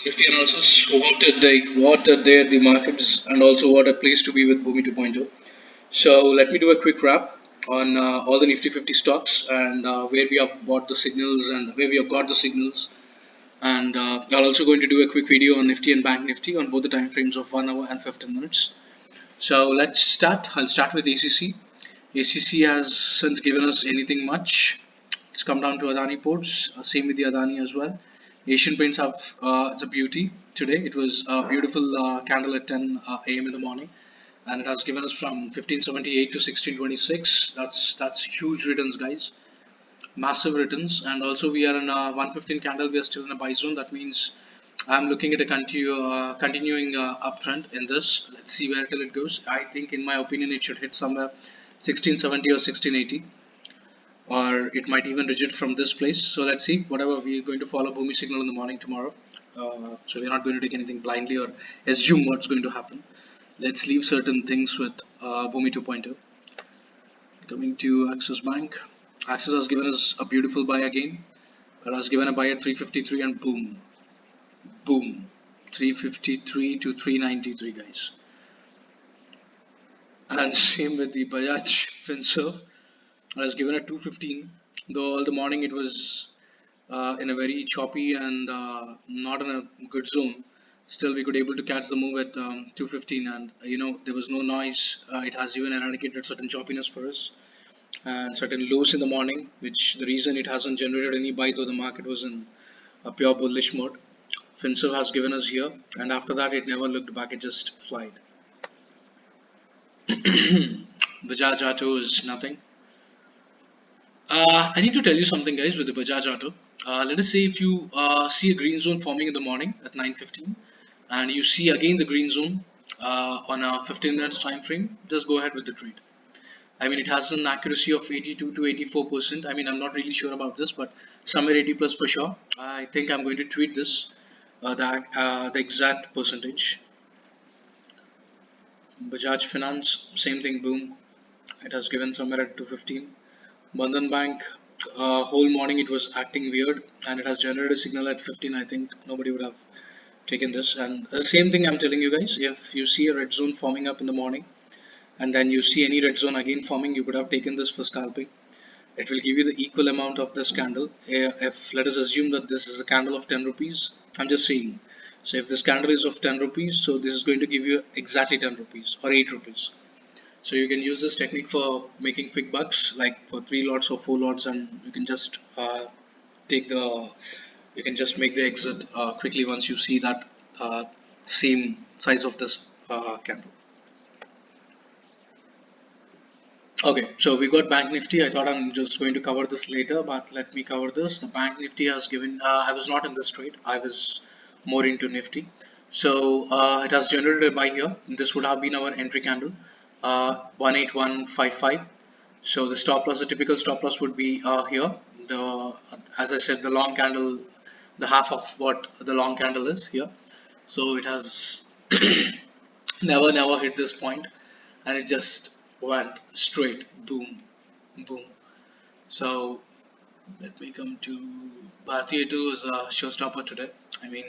Nifty analysis. What a day! What a day at the markets, and also what a place to be with Bhoomi 2.0. So let me do a quick wrap on all the Nifty 50 stocks and where we have bought the signals and where we have got the signals. And I'll also going to do a quick video on Nifty and Bank Nifty on both the time frames of 1 hour and 15 minutes. So let's start. I'll start with ACC. ACC hasn't given us anything much. It's come down to Adani ports. Same with the Adani as well. Asian Paints have it's a beauty today. It was a beautiful candle at 10 a.m. in the morning, and it has given us from 1578 to 1626. That's huge returns, guys. Massive returns, and also we are in a 115 candle. We are still in a buy zone. That means I'm looking at a continuing uptrend in this. Let's see where till it goes. I think, in my opinion, it should hit somewhere 1670 or 1680, or it might even reject from this place. So let's see. Whatever, we are going to follow Bhoomi signal in the morning tomorrow. So we're not going to take anything blindly or assume what's going to happen. Let's leave certain things with Bhoomi 2.0. Coming to Axis Bank. Axis has given us a beautiful buy again. It has given a buy at 353 and boom, boom, 353 to 393, guys. And same with the Bajaj Finserv. It has given a 215. Though all the morning it was in a very choppy and not in a good zone. Still, we could able to catch the move at 215, and there was no noise. It has even eradicated certain choppiness for us and certain lows in the morning, which the reason it hasn't generated any buy though the market was in a pure bullish mode. Finserv has given us here, and after that it never looked back. It just flied. Bajaj Auto is nothing. I need to tell you something, guys, with the Bajaj Auto. Let us say if you see a green zone forming in the morning at 9:15, and you see again the green zone on a 15 minutes time frame, just go ahead with the trade. I mean, it has an accuracy of 82 to 84%. I mean, I'm not really sure about this, but somewhere 80 plus for sure. I think I'm going to tweet this, the exact percentage. Bajaj Finance, same thing, boom. It has given somewhere at 215. Bandhan Bank, whole morning it was acting weird, and it has generated a signal at 15. I think nobody would have taken this. And the same thing I'm telling you guys, if you see a red zone forming up in the morning and then you see any red zone again forming, you could have taken this for scalping. It will give you the equal amount of this candle. If let us assume that this is a candle of 10 rupees, I'm just saying. So if this candle is of 10 rupees, so this is going to give you exactly 10 rupees or 8 rupees. So you can use this technique for making quick bucks, like for 3 lots or 4 lots, and you can just take the you can just make the exit quickly once you see that same size of this candle. Okay, so we got Bank Nifty. I thought I'm just going to cover this later, but let me cover this. The Bank Nifty has given. I was not in this trade. I was more into Nifty. So it has generated a buy here. This would have been our entry candle, 18155. So the stop loss, the typical stop loss would be here. The As I said, the long candle, the half of what the long candle is here. So it has never hit this point, and it just went straight, boom, boom. So let me come to Bharti Airtel as a showstopper today. I mean,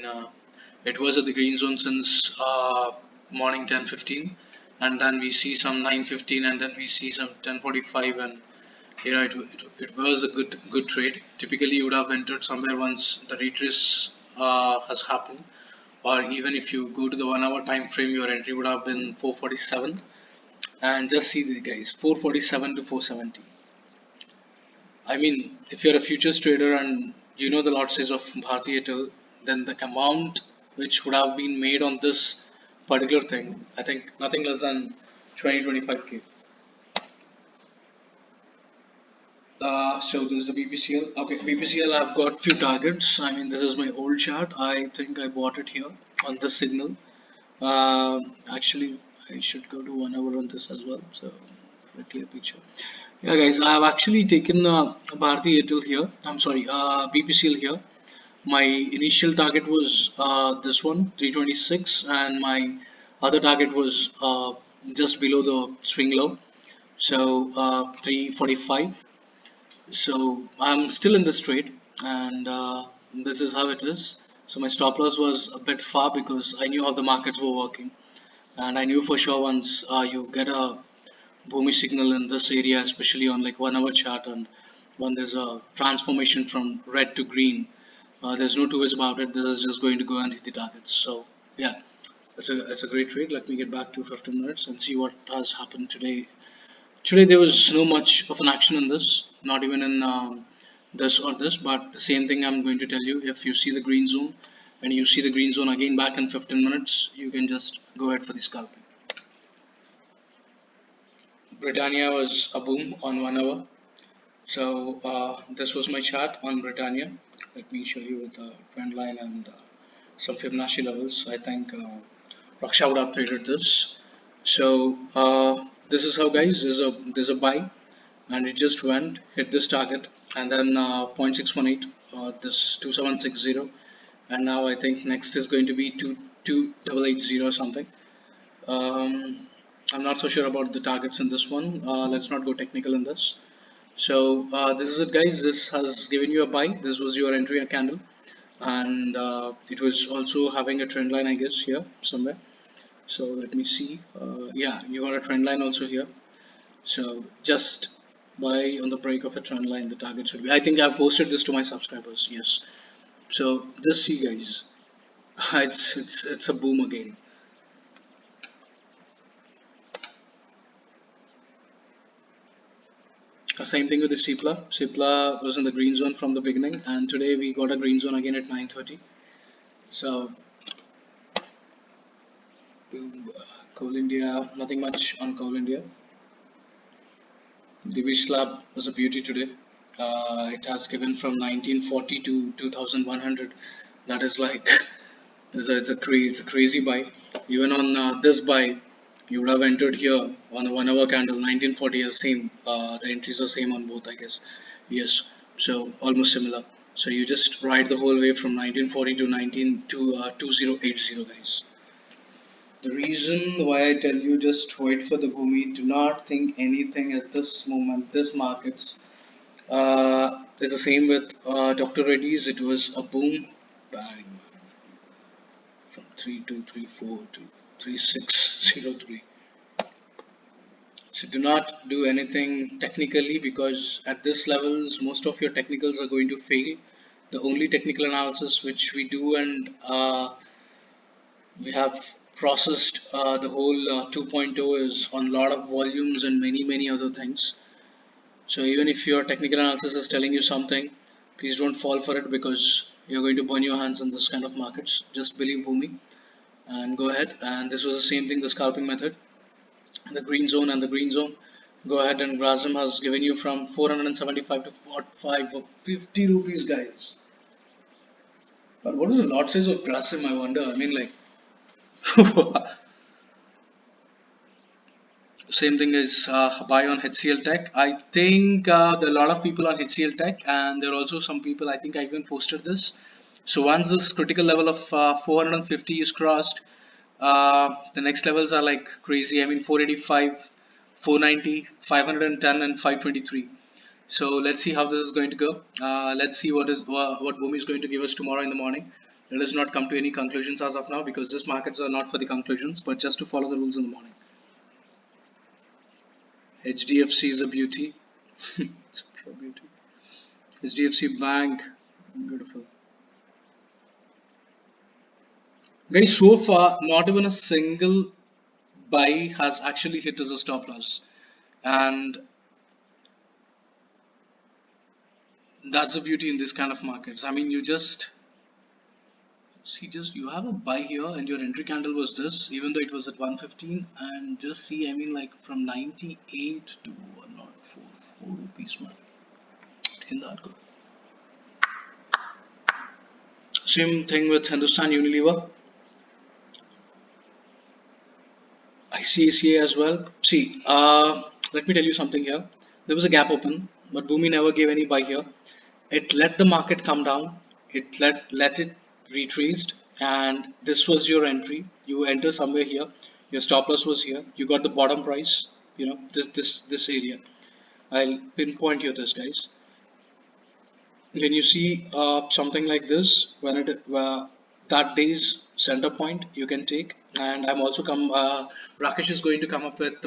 it was at the green zone since morning 10:15, and then we see some 9:15, and then we see some 10:45, and it was a good trade. Typically, you would have entered somewhere once the retrace has happened, or even if you go to the 1 hour time frame, your entry would have been 447. And just see the guys, 447 to 470. I mean, if you're a futures trader and you know the lot size of Bharti Airtel, then the amount which would have been made on this particular thing, I think nothing less than 20-25k. So this is the BPCL. Okay, BPCL, I've got few targets. I mean, this is my old chart. I think I bought it here on this signal. Actually, I should go to 1 hour on this as well. So for a clear picture. Yeah, guys, I have actually taken Bharti Airtel here. I'm sorry, BPCL here. My initial target was this one, 326, and my other target was just below the swing low, so 345. So I'm still in this trade, and this is how it is. So my stop loss was a bit far because I knew how the markets were working, and I knew for sure once you get a Bhoomi signal in this area, especially on like 1 hour chart, and when there's a transformation from red to green, there's no two ways about it. This is just going to go and hit the targets. So yeah, it's a great trade. Let me get back to 15 minutes and see what has happened today. Today there was no much of an action in this, not even in this or this, but the same thing I'm going to tell you. If you see the green zone and you see the green zone again back in 15 minutes, you can just go ahead for the scalping. Britannia was a boom on 1 hour. So this was my chart on Britannia. Let me show you with the trend line and some Fibonacci levels. I think Raksha would have traded this. So this is how, guys, there's a buy, and it just went hit this target, and then 0.618, this 2760, and now I think next is going to be 2880 or something. um, I'm not so sure about the targets in this one. Let's not go technical in this. So this is it, guys. This has given you a buy. This was your entry candle, and it was also having a trend line, I guess, here somewhere. So let me see. Yeah, you got a trend line also here. So just buy on the break of a trend line, the target should be. I think I've posted this to my subscribers. Yes. So just see, guys. It's a boom again. Same thing with the Cipla. Cipla was in the green zone from the beginning, and today we got a green zone again at 9:30. So boom. Coal India, nothing much on Coal India. The Wish Lab was a beauty today. It has given from 1940 to 2100. That is like it's a crazy buy. Even on this buy, you would have entered here on a 1 hour candle. 1940 is same. The entries are same on both, I guess. Yes, so almost similar. So you just ride the whole way from 1940 to 2080, guys. The reason why I tell you just wait for the Bhoomi, do not think anything at this moment. This markets is the same with Dr. Reddy's. It was a boom, bang, from 3234 to 3603. So do not do anything technically, because at this levels most of your technicals are going to fail. The only technical analysis which we do, and we have processed the whole 2.0, is on a lot of volumes and many other things. So even if your technical analysis is telling you something, please don't fall for it, because you're going to burn your hands in this kind of markets. Just believe Bhoomi and go ahead. And this was the same thing, the scalping method, the green zone and the green zone. Go ahead, and Grasm has given you from 475 to 45 for 50 rupees, guys. But what is the lot size of Grasm, I wonder? I mean, like, same thing is buy on HCL Tech. I think there are a lot of people on HCL Tech, and there are also some people, I think I even posted this. So once this critical level of 450 is crossed, the next levels are like crazy. I mean, 485, 490, 510, and 523. So let's see how this is going to go. Let's see what Bhoomi is going to give us tomorrow in the morning. Let us not come to any conclusions as of now, because these markets are not for the conclusions, but just to follow the rules in the morning. HDFC is a beauty. It's a pure beauty. HDFC Bank, beautiful. Guys, so far, not even a single buy has actually hit as a stop loss. And that's the beauty in this kind of markets. I mean, you just see, just you have a buy here, and your entry candle was this, even though it was at 115. And just see, I mean, like from 98 to 104, 4 rupees, man. In that go. Same thing with Hindustan Unilever. ICACA as well. See, let me tell you something here. There was a gap open, but Bhoomi never gave any buy here. It let the market come down. It let it retraced, and this was your entry. You enter somewhere here. Your stop loss was here. You got the bottom price. You know, this area. I'll pinpoint you this, guys. when you see something like this, when it that day's center point you can take. And I'm also come Rakesh is going to come up with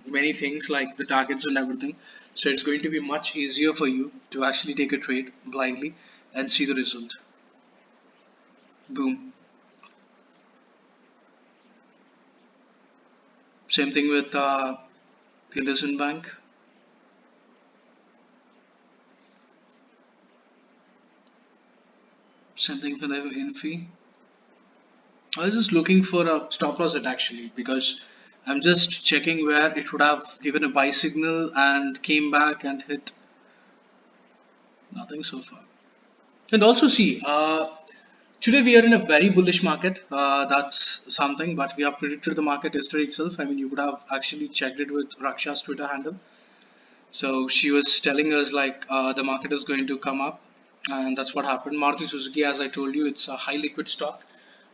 many things like the targets and everything, so it's going to be much easier for you to actually take a trade blindly and see the result. Boom. Same thing with Indus Bank. Same thing for the Infi. I was just looking for a stop loss at actually, because I'm just checking where it would have given a buy signal and came back and hit nothing so far. And also see, today we are in a very bullish market. That's something, but we have predicted the market yesterday itself. I mean, you could have actually checked it with Raksha's Twitter handle. So she was telling us like the market is going to come up, and that's what happened. Maruti Suzuki, as I told you, it's a high liquid stock.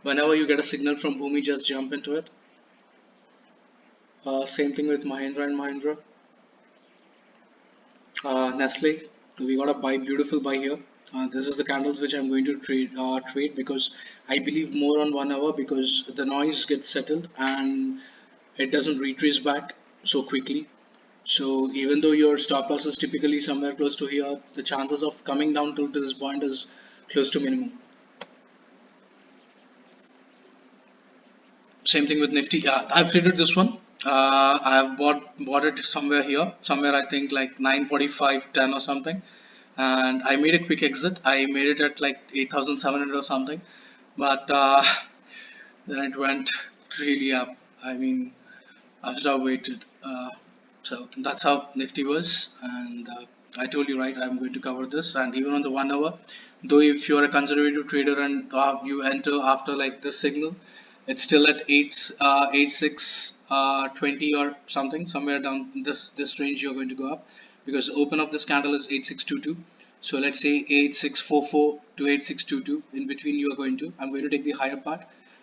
Whenever you get a signal from Bhoomi, just jump into it. Same thing with Mahindra and Mahindra. Nestle, we got a buy, beautiful buy here. This is the candles which I'm going to trade because I believe more on 1 hour, because the noise gets settled and it doesn't retrace back so quickly. So even though your stop loss is typically somewhere close to here, the chances of coming down to this point is close to minimum. Same thing with Nifty. Yeah, I've traded this one. I've bought it somewhere here, somewhere I think like 9:45, 10 or something, and I made a quick exit. I made it at like 8,700 or something, but then it went really up. I mean, I should have waited. So that's how Nifty was, and I told you right. I'm going to cover this, and even on the 1 hour, though if you're a conservative trader and you enter after like this signal, it's still at 86 20 or something, somewhere down this range you're going to go up, because the open of this candle is 8622. So let's say 8644 to 8622, in between you are going to. I'm going to take the higher part.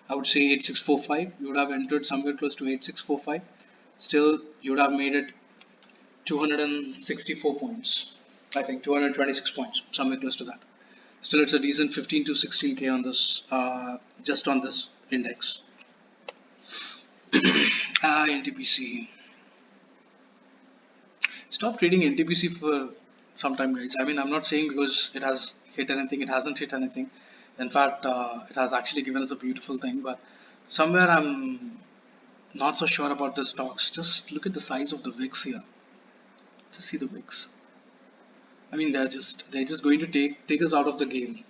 I would say 8645. You would have entered somewhere close to 8645. Still, you would have made it 264 points. I think 226 points, somewhere close to that. Still, it's a decent 15 to 16k on this, just on this index. NTPC. Stop trading NTPC for some time, guys. I mean, I'm not saying because it has hit anything, it hasn't hit anything. In fact, it has actually given us a beautiful thing, but somewhere I'm not so sure about the stocks. Just look at the size of the VIX here. Just see the VIX. I mean, they're just going to take us out of the game.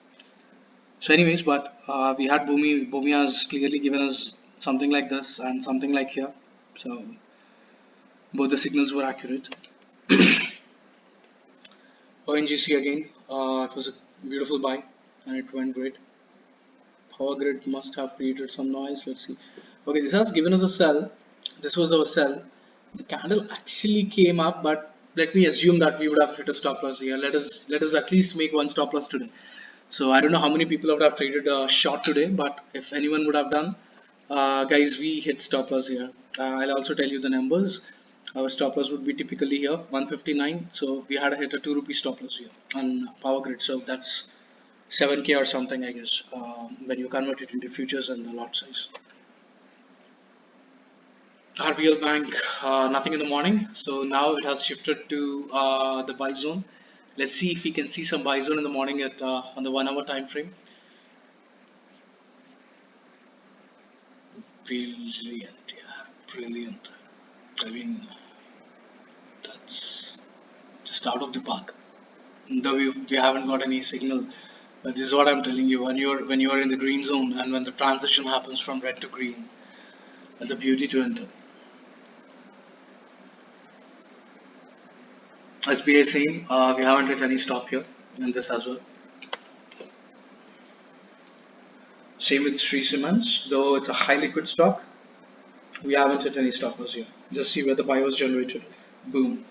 So, anyways, but we had Bhoomi. Bhoomi has clearly given us something like this and something like here. So both the signals were accurate. ONGC again. It was a beautiful buy and it went great. Power grid must have created some noise. Let's see. Okay, this has given us a sell. This was our sell. The candle actually came up, but let me assume that we would have hit a stop loss here. Let us at least make one stop loss today. So I don't know how many people would have traded a short today, but if anyone would have done, guys, we hit stop loss here. I'll also tell you the numbers. Our stop loss would be typically here 159. So we had to hit a 2 rupee stop loss here on power grid. So that's 7k or something, I guess, when you convert it into futures and the lot size. RBL Bank, nothing in the morning. So now it has shifted to the buy zone. Let's see if we can see some buy zone in the morning at on the 1 hour time frame. Brilliant, yeah, brilliant. I mean, that's just out of the park. Though we haven't got any signal, but this is what I'm telling you. When you're in the green zone and when the transition happens from red to green, that's a beauty to enter. SBI same. We haven't hit any stop here in this as well. Same with Sri Cements, though it's a high liquid stock. We haven't hit any stop loss here. Just see where the buy was generated. Boom.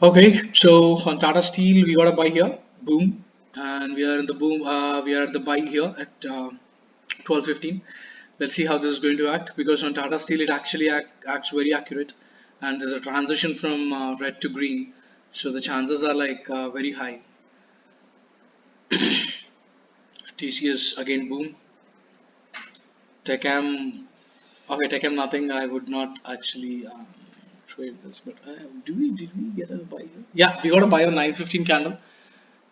Okay, so on Tata Steel, we got a buy here, boom, and we are in the boom. We are at the buy here at 12:15. Let's see how this is going to act because on Tata Steel it actually acts very accurate, and there's a transition from red to green, so the chances are like very high. TCS again, boom. Techam, okay, Techam nothing. I would not actually trade this, but did we get a buy here? Yeah, we got a buy on 9:15 candle.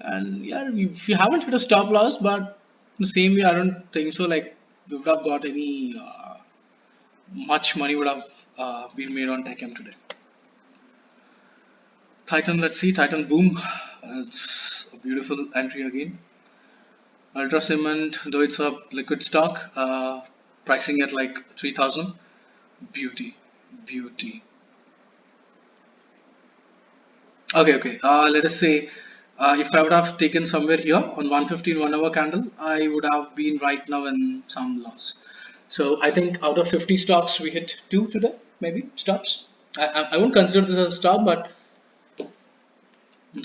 And yeah, we haven't hit a stop loss, but the same way, I don't think so. Like we would have got any much money would have been made on Tech today. Titan, let's see, Titan boom. It's a beautiful entry again. Ultra Cement, though it's a liquid stock, pricing at like 3,000. Beauty, beauty. Okay, okay. Let us say if I would have taken somewhere here on 115 1 hour candle, I would have been right now in some loss. So I think out of 50 stocks, we hit two today, maybe stops. I won't consider this as a stop, but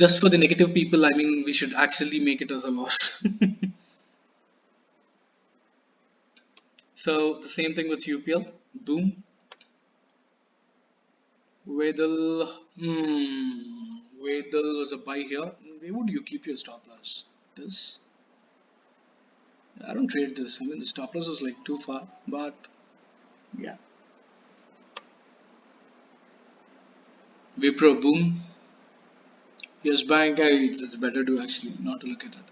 just for the negative people, I mean, we should actually make it as a loss. So the same thing with UPL, boom, Wedel, Wedel was a buy here. Where would you keep your stop loss? This. I don't trade this. I mean, the stop loss is like too far, but yeah. Wipro, boom. Yes, bank. It's better to actually not to look at it.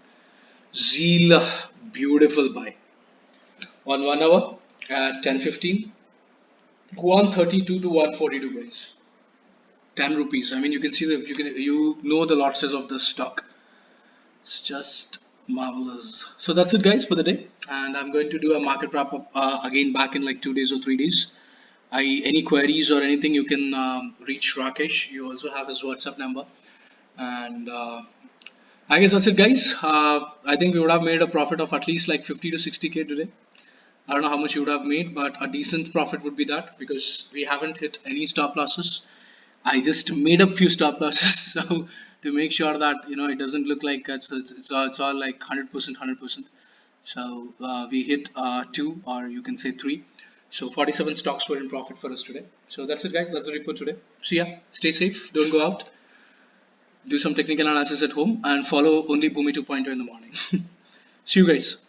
Zeal, beautiful buy on 1 hour at 10:15, 132 to 142, guys. 10 rupees. I mean, you can see you know the lot size of this stock. It's just marvelous. So that's it, guys, for the day. And I'm going to do a market wrap up again back in like 2 days or 3 days. Any queries or anything, you can reach Rakesh. You also have his WhatsApp number. And I guess that's it, guys. I think we would have made a profit of at least like 50 to 60K today. I don't know how much you would have made, but a decent profit would be that because we haven't hit any stop losses. I just made up few stop losses, so to make sure that it doesn't look like it's all like 100%, 100%. So we hit two, or you can say three. So 47 stocks were in profit for us today. So that's it, guys. That's the report today. See ya. Stay safe. Don't go out. Do some technical analysis at home and follow only Bhoomi 2.0 in the morning. See you guys.